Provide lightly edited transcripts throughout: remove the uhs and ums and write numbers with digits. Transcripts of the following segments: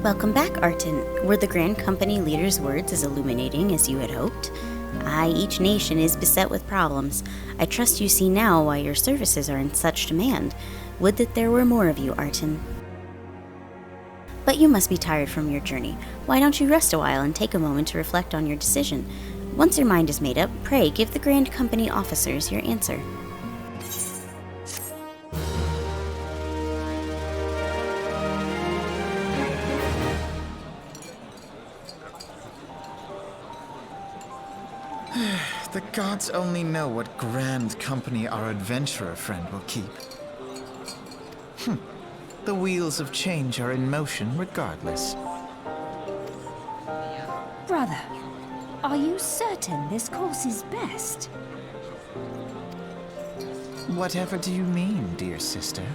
Welcome back, Arton. Were the Grand Company leader's words as illuminating as you had hoped? Aye, each nation is beset with problems. I trust you see now why your services are in such demand. Would that there were more of you, Arton. But you must be tired from your journey. Why don't you rest a while and take a moment to reflect on your decision? Once your mind is made up, pray give the Grand Company officers your answer. The gods only know what Grand Company our adventurer friend will keep. The wheels of change are in motion regardless. Brother, are you certain this course is best? Whatever do you mean, dear sister?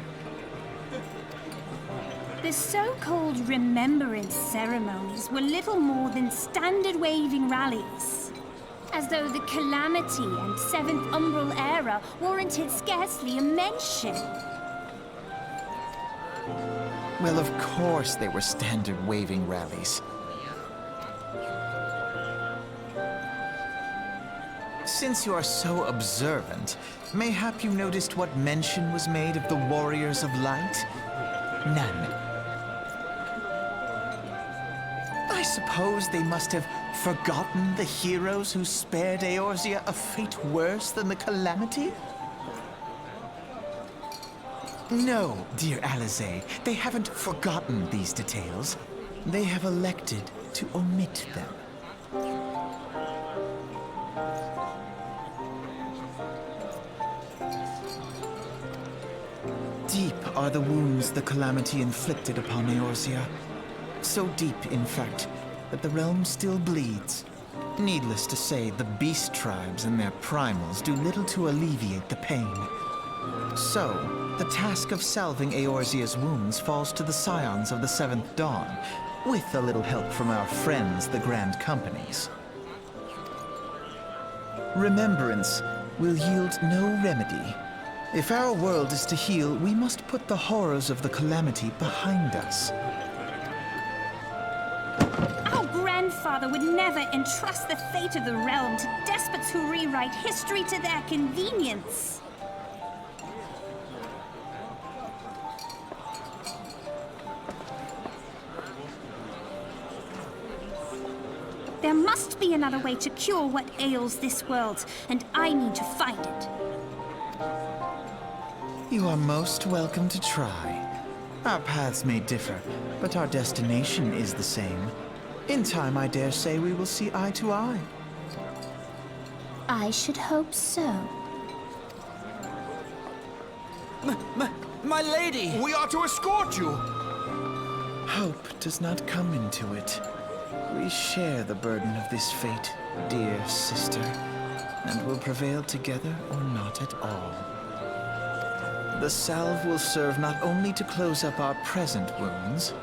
The so-called remembrance ceremonies were little more than standard waving rallies. As though the Calamity and Seventh Umbral Era warranted scarcely a mention. Well, of course they were standard waving rallies. Since you are so observant, mayhap you noticed what mention was made of the Warriors of Light? None. I suppose they must have forgotten the heroes who spared Eorzea a fate worse than the Calamity? No, dear Alize, they haven't forgotten these details. They have elected to omit them. Deep are the wounds the Calamity inflicted upon Eorzea. So deep, in fact, that the realm still bleeds. Needless to say, the beast tribes and their primals do little to alleviate the pain. So, the task of salving Eorzea's wounds falls to the scions of the Seventh Dawn, with a little help from our friends, the Grand Companies. Remembrance will yield no remedy. If our world is to heal, we must put the horrors of the Calamity behind us. Our grandfather would never entrust the fate of the realm to despots who rewrite history to their convenience. There must be another way to cure what ails this world, and I need to find it. You are most welcome to try. Our paths may differ, but our destination is the same. In time, I dare say we will see eye to eye. I should hope so. My lady! We are to escort you! Hope does not come into it. We share the burden of this fate, dear sister, and will prevail together or not at all. The salve will serve not only to close up our present wounds,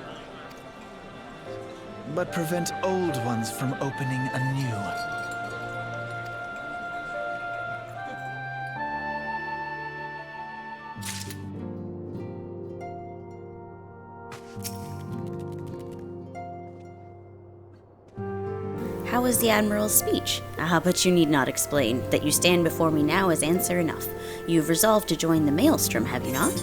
but prevent old ones from opening anew. How was the Admiral's speech? But you need not explain. That you stand before me now is answer enough. You've resolved to join the Maelstrom, have you not?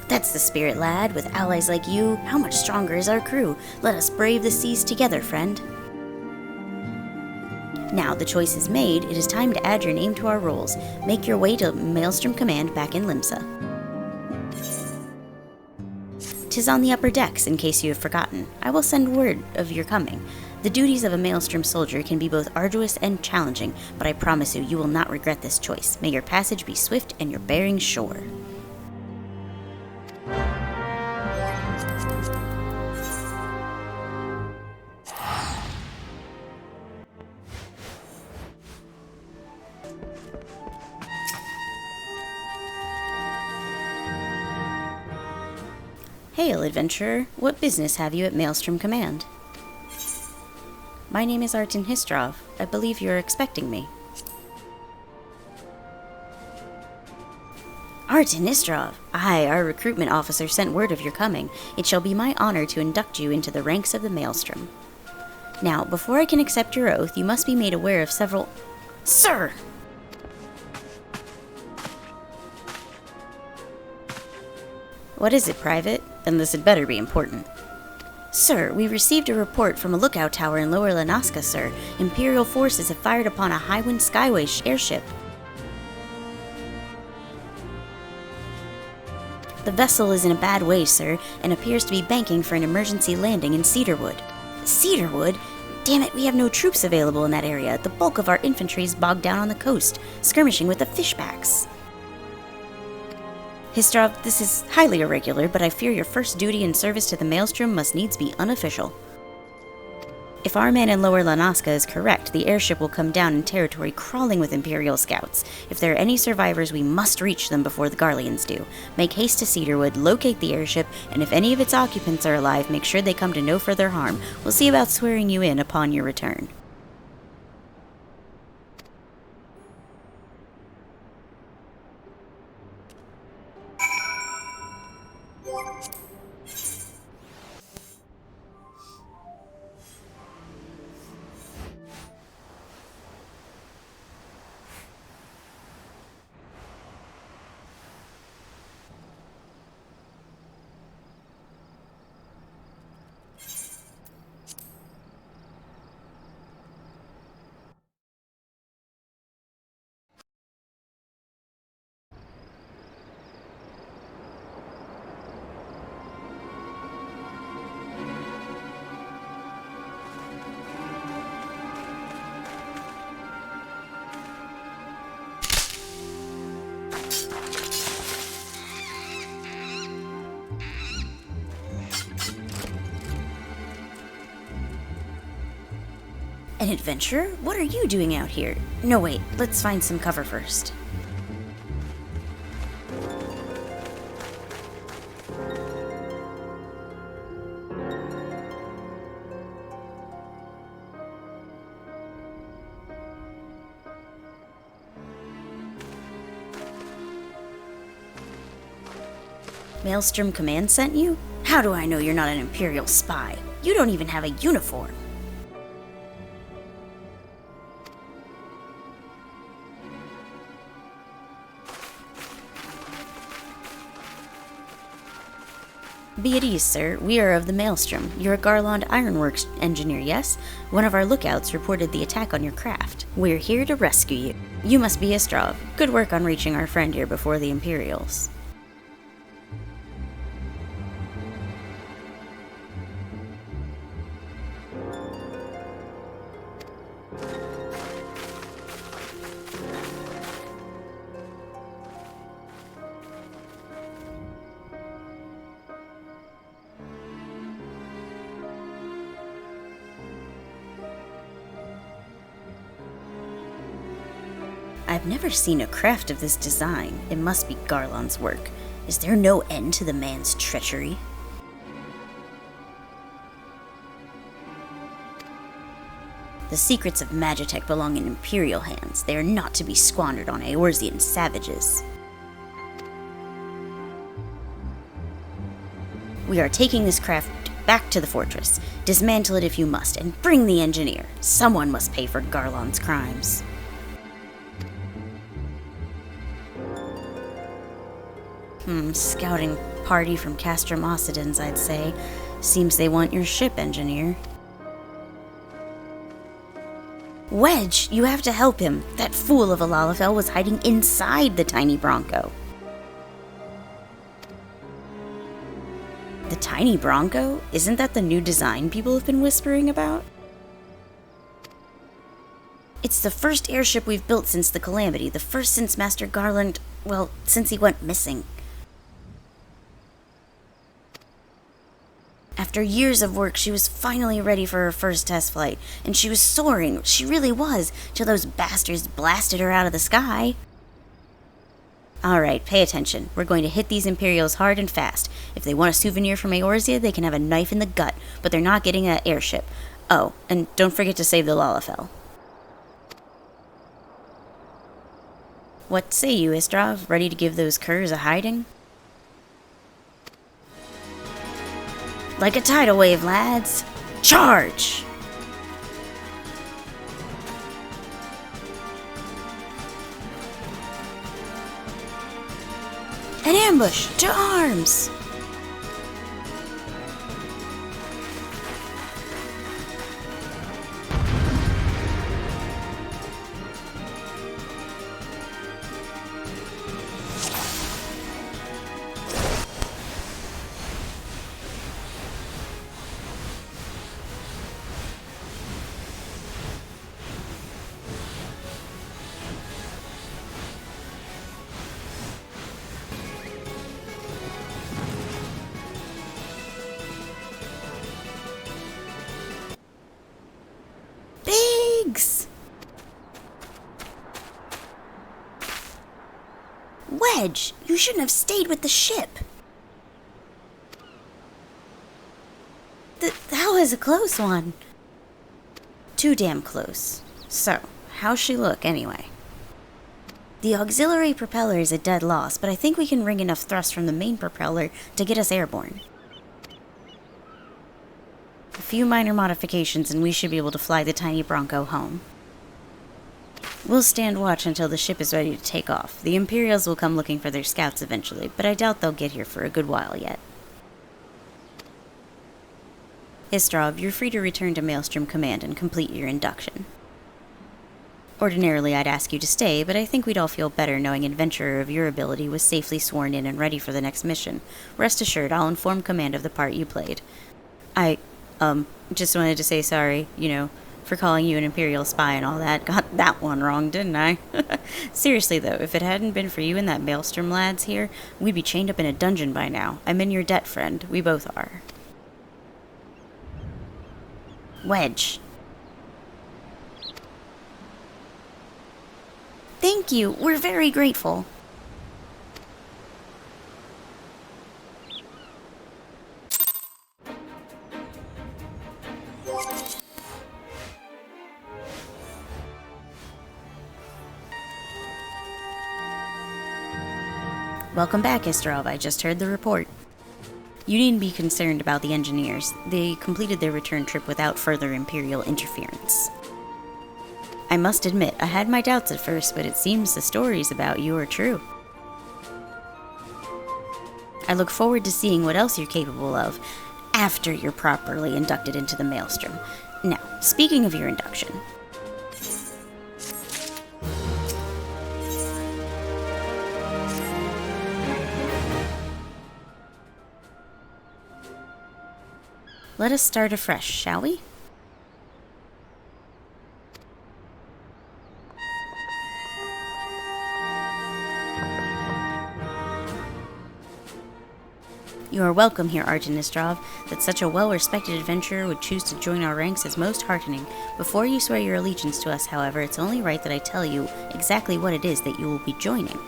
That's the spirit, lad. With allies like you, how much stronger is our crew? Let us brave the seas together, friend. Now the choice is made, it is time to add your name to our rolls. Make your way to Maelstrom Command back in Limsa. 'Tis on the upper decks, in case you have forgotten. I will send word of your coming. The duties of a Maelstrom soldier can be both arduous and challenging, but I promise you, you will not regret this choice. May your passage be swift and your bearing sure. Hail, adventurer. What business have you at Maelstrom Command? My name is Arton Histrov. I believe you are expecting me. Arten Istrov, I, our recruitment officer, sent word of your coming. It shall be my honor to induct you into the ranks of the Maelstrom. Now, before I can accept your oath, you must be made aware of several... Sir! What is it, Private? Then this had better be important. Sir, we received a report from a lookout tower in Lower Lanaska, sir. Imperial forces have fired upon a Highwind Skyway airship. The vessel is in a bad way, sir, and appears to be banking for an emergency landing in Cedarwood. Cedarwood? Damn it, we have no troops available in that area. The bulk of our infantry is bogged down on the coast, skirmishing with the fishbacks. Histrov, this is highly irregular, but I fear your first duty in service to the Maelstrom must needs be unofficial. If our man in Lower Lanaska is correct, the airship will come down in territory crawling with Imperial scouts. If there are any survivors, we must reach them before the Garleans do. Make haste to Cedarwood, locate the airship, and if any of its occupants are alive, make sure they come to no further harm. We'll see about swearing you in upon your return. An adventurer? What are you doing out here? No, wait, let's find some cover first. Maelstrom Command sent you? How do I know you're not an Imperial spy? You don't even have a uniform. Be at ease, sir. We are of the Maelstrom. You're a Garland Ironworks engineer, yes? One of our lookouts reported the attack on your craft. We're here to rescue you. You must be Istrov. Good work on reaching our friend here before the Imperials. I've never seen a craft of this design. It must be Garland's work. Is there no end to the man's treachery? The secrets of Magitech belong in Imperial hands. They are not to be squandered on Eorzean savages. We are taking this craft back to the fortress. Dismantle it if you must, and bring the engineer. Someone must pay for Garland's crimes. Scouting party from Castrum Occidens, I'd say. Seems they want your ship, engineer. Wedge, you have to help him. That fool of a Lalafell was hiding inside the tiny Bronco. The tiny Bronco? Isn't that the new design people have been whispering about? It's the first airship we've built since the Calamity, the first since Master Garland, well, since he went missing. After years of work, she was finally ready for her first test flight, and she was soaring, she really was, till those bastards blasted her out of the sky. Alright, pay attention. We're going to hit these Imperials hard and fast. If they want a souvenir from Eorzea, they can have a knife in the gut, but they're not getting an airship. Oh, and don't forget to save the Lalafell. What say you, Istrov? Ready to give those curs a hiding? Like a tidal wave, lads. Charge! An ambush! To arms! Biggs! Wedge, you shouldn't have stayed with the ship. That was a close one. Too damn close. So, how's she look anyway? The auxiliary propeller is a dead loss, but I think we can wring enough thrust from the main propeller to get us airborne. A few minor modifications and we should be able to fly the tiny Bronco home. We'll stand watch until the ship is ready to take off. The Imperials will come looking for their scouts eventually, but I doubt they'll get here for a good while yet. Istrov, you're free to return to Maelstrom Command and complete your induction. Ordinarily, I'd ask you to stay, but I think we'd all feel better knowing an adventurer of your ability was safely sworn in and ready for the next mission. Rest assured, I'll inform Command of the part you played. I just wanted to say sorry, for calling you an Imperial spy and all that. Got that one wrong, didn't I? Seriously, though, if it hadn't been for you and that Maelstrom lads here, we'd be chained up in a dungeon by now. I'm in your debt, friend. We both are. Wedge. Thank you. We're very grateful. Welcome back, Istrov. I just heard the report. You needn't be concerned about the engineers. They completed their return trip without further Imperial interference. I must admit, I had my doubts at first, but it seems the stories about you are true. I look forward to seeing what else you're capable of after you're properly inducted into the Maelstrom. Now, speaking of your induction, let us start afresh, shall we? You are welcome here, Arjun Istrov. That such a well-respected adventurer would choose to join our ranks is most heartening. Before you swear your allegiance to us, however, it's only right that I tell you exactly what it is that you will be joining.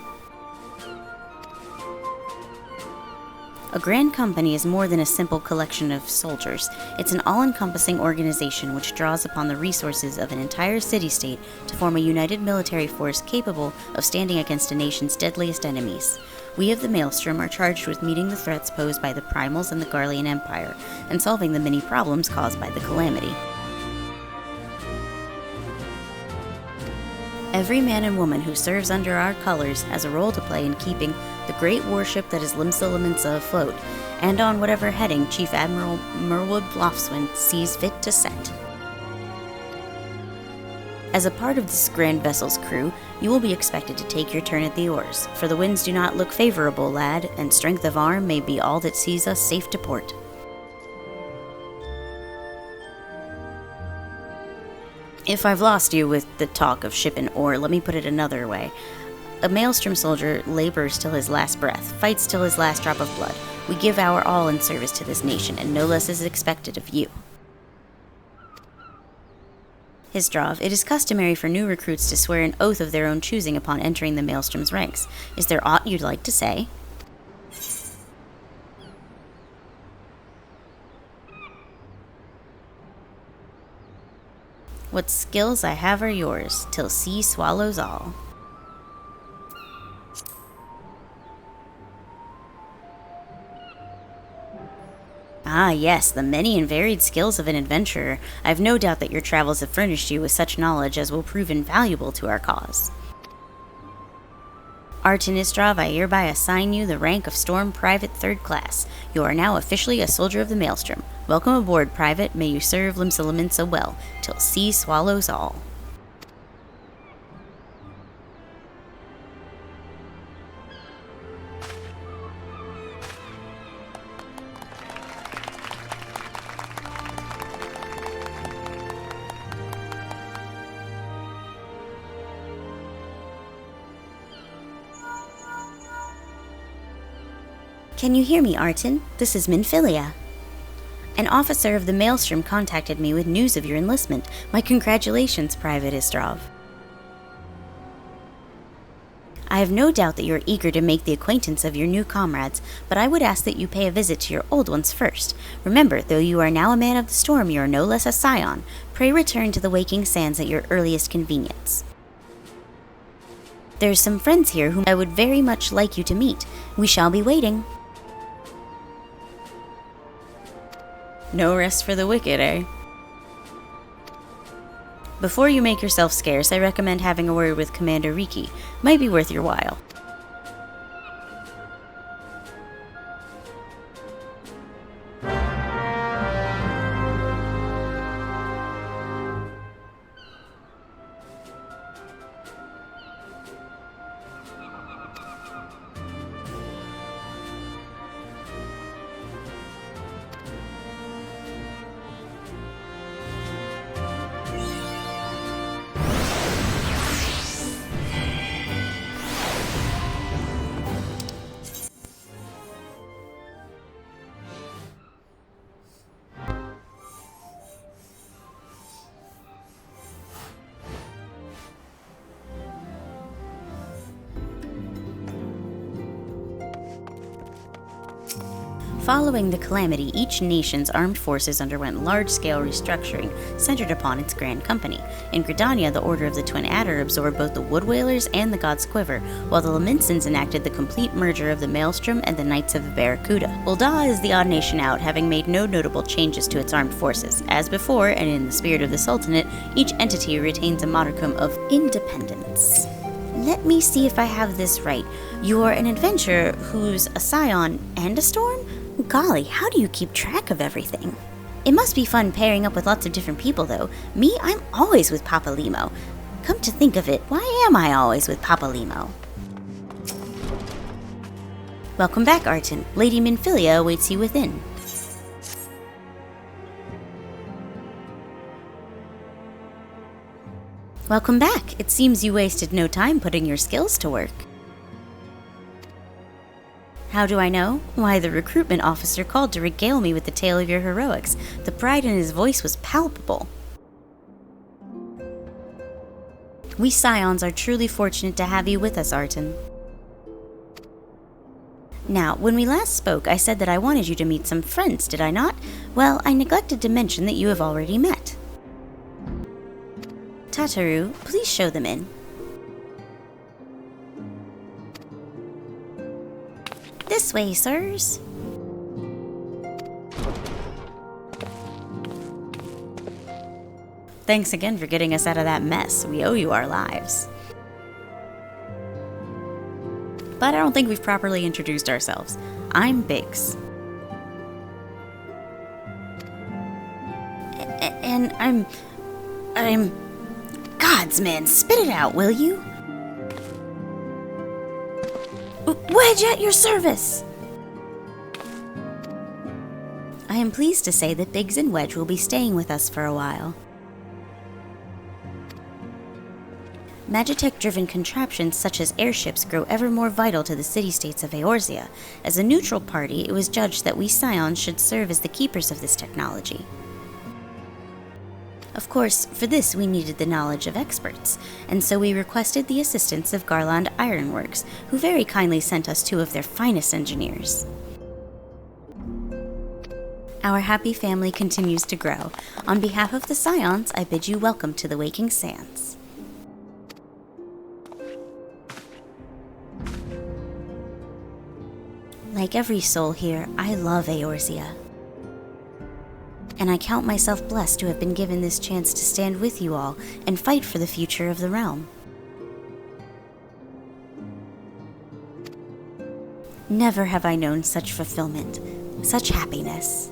A grand company is more than a simple collection of soldiers. It's an all-encompassing organization which draws upon the resources of an entire city-state to form a united military force capable of standing against a nation's deadliest enemies. We of the Maelstrom are charged with meeting the threats posed by the Primals and the Garlean Empire, and solving the many problems caused by the Calamity. Every man and woman who serves under our colors has a role to play in keeping the great warship that is Limsa afloat, and on whatever heading Chief Admiral Merwood Blofswind sees fit to set. As a part of this grand vessel's crew, you will be expected to take your turn at the oars, for the winds do not look favorable, lad, and strength of arm may be all that sees us safe to port. If I've lost you with the talk of ship and oar, let me put it another way. A Maelstrom soldier labors till his last breath, fights till his last drop of blood. We give our all in service to this nation, and no less is expected of you. Istrov, it is customary for new recruits to swear an oath of their own choosing upon entering the Maelstrom's ranks. Is there aught you'd like to say? What skills I have are yours, till sea swallows all. Ah, yes, the many and varied skills of an adventurer. I have no doubt that your travels have furnished you with such knowledge as will prove invaluable to our cause. Artin Istrov, I hereby assign you the rank of Storm Private 3rd Class. You are now officially a soldier of the Maelstrom. Welcome aboard, Private. May you serve Limsalaminsa well, till sea swallows all. Can you hear me, Artin? This is Minfilia. An officer of the Maelstrom contacted me with news of your enlistment. My congratulations, Private Istrov. I have no doubt that you are eager to make the acquaintance of your new comrades, but I would ask that you pay a visit to your old ones first. Remember, though you are now a man of the storm, you are no less a scion. Pray return to the Waking Sands at your earliest convenience. There's some friends here whom I would very much like you to meet. We shall be waiting. No rest for the wicked, eh? Before you make yourself scarce, I recommend having a word with Commander Riki. Might be worth your while. Following the calamity, each nation's armed forces underwent large-scale restructuring centered upon its grand company. In Gridania, the Order of the Twin Adder absorbed both the Wood Whalers and the God's Quiver, while the Laminsons enacted the complete merger of the Maelstrom and the Knights of the Barracuda. Ul'dah is the odd nation out, having made no notable changes to its armed forces. As before, and in the spirit of the Sultanate, each entity retains a modicum of independence. Let me see if I have this right. You're an adventurer who's a scion and a storm? Golly, how do you keep track of everything? It must be fun pairing up with lots of different people, though. Me, I'm always with Papa Limo. Come to think of it, why am I always with Papa Limo? Welcome back, Artin. Lady Minfilia awaits you within. Welcome back. It seems you wasted no time putting your skills to work. How do I know? Why, the recruitment officer called to regale me with the tale of your heroics. The pride in his voice was palpable. We scions are truly fortunate to have you with us, Artin. Now, when we last spoke, I said that I wanted you to meet some friends, did I not? Well, I neglected to mention that you have already met. Tataru, please show them in. This way, sirs. Thanks again for getting us out of that mess. We owe you our lives. But I don't think we've properly introduced ourselves. I'm Biggs. And I'm... Gods, man, spit it out, will you? Wedge at your service! I am pleased to say that Biggs and Wedge will be staying with us for a while. Magitech-driven contraptions such as airships grow ever more vital to the city-states of Eorzea. As a neutral party, it was judged that we scions should serve as the keepers of this technology. Of course, for this we needed the knowledge of experts, and so we requested the assistance of Garland Ironworks, who very kindly sent us 2 of their finest engineers. Our happy family continues to grow. On behalf of the scions, I bid you welcome to the Waking Sands. Like every soul here, I love Eorzea. and I count myself blessed to have been given this chance to stand with you all and fight for the future of the realm. Never have I known such fulfillment, such happiness.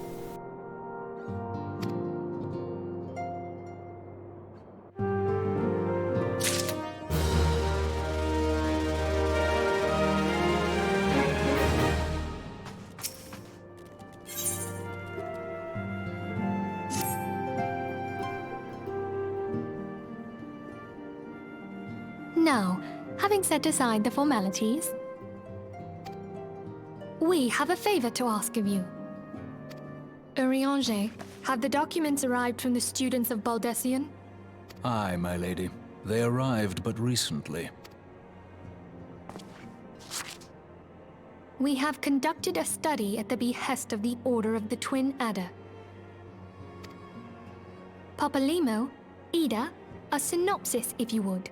Now, having set aside the formalities, we have a favor to ask of you. Urianger, have the documents arrived from the students of Baldessian? Aye, my lady. They arrived but recently. We have conducted a study at the behest of the Order of the Twin Adder. Papalimo, Ida, a synopsis if you would.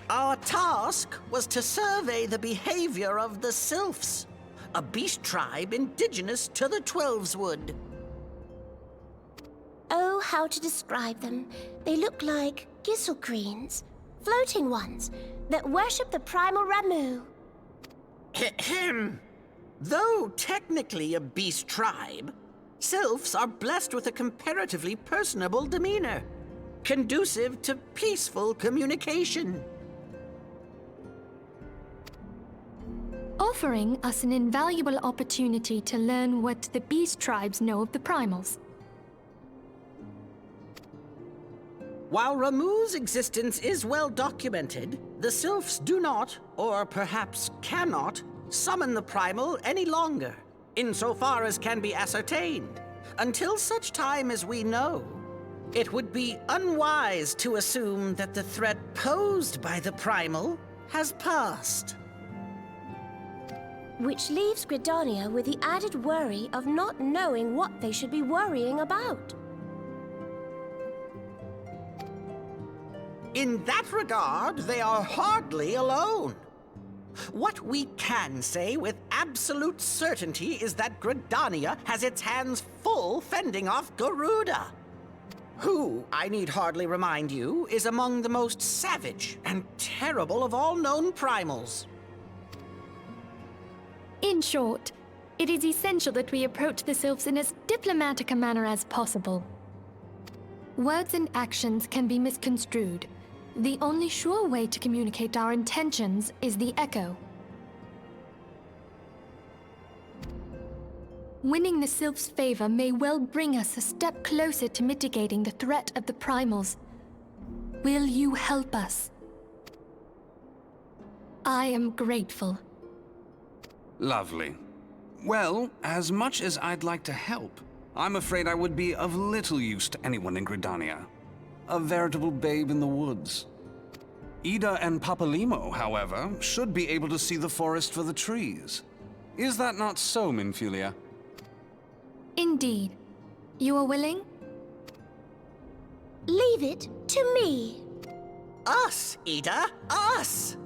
Our task was to survey the behavior of the Sylphs, a beast tribe indigenous to the Twelveswood. Oh, how to describe them. They look like gisselcreens, floating ones, that worship the primal Ramu. Ahem. Though technically a beast tribe, Sylphs are blessed with a comparatively personable demeanor, conducive to peaceful communication. Offering us an invaluable opportunity to learn what the beast tribes know of the primals. While Ramu's existence is well documented, the Sylphs do not, or perhaps cannot, summon the primal any longer, insofar as can be ascertained, until such time as we know. It would be unwise to assume that the threat posed by the primal has passed. Which leaves Gridania with the added worry of not knowing what they should be worrying about. In that regard, they are hardly alone. What we can say with absolute certainty is that Gridania has its hands full fending off Garuda, who, I need hardly remind you, is among the most savage and terrible of all known primals. In short, it is essential that we approach the Sylphs in as diplomatic a manner as possible. Words and actions can be misconstrued. The only sure way to communicate our intentions is the echo. Winning the Sylphs' favor may well bring us a step closer to mitigating the threat of the primals. Will you help us? I am grateful. Lovely. Well, as much as I'd like to help, I'm afraid I would be of little use to anyone in Gridania. A veritable babe in the woods. Ida and Papalimo, however, should be able to see the forest for the trees. Is that not so, Minfilia? Indeed. You are willing? Leave it to me. Us, Ida, us!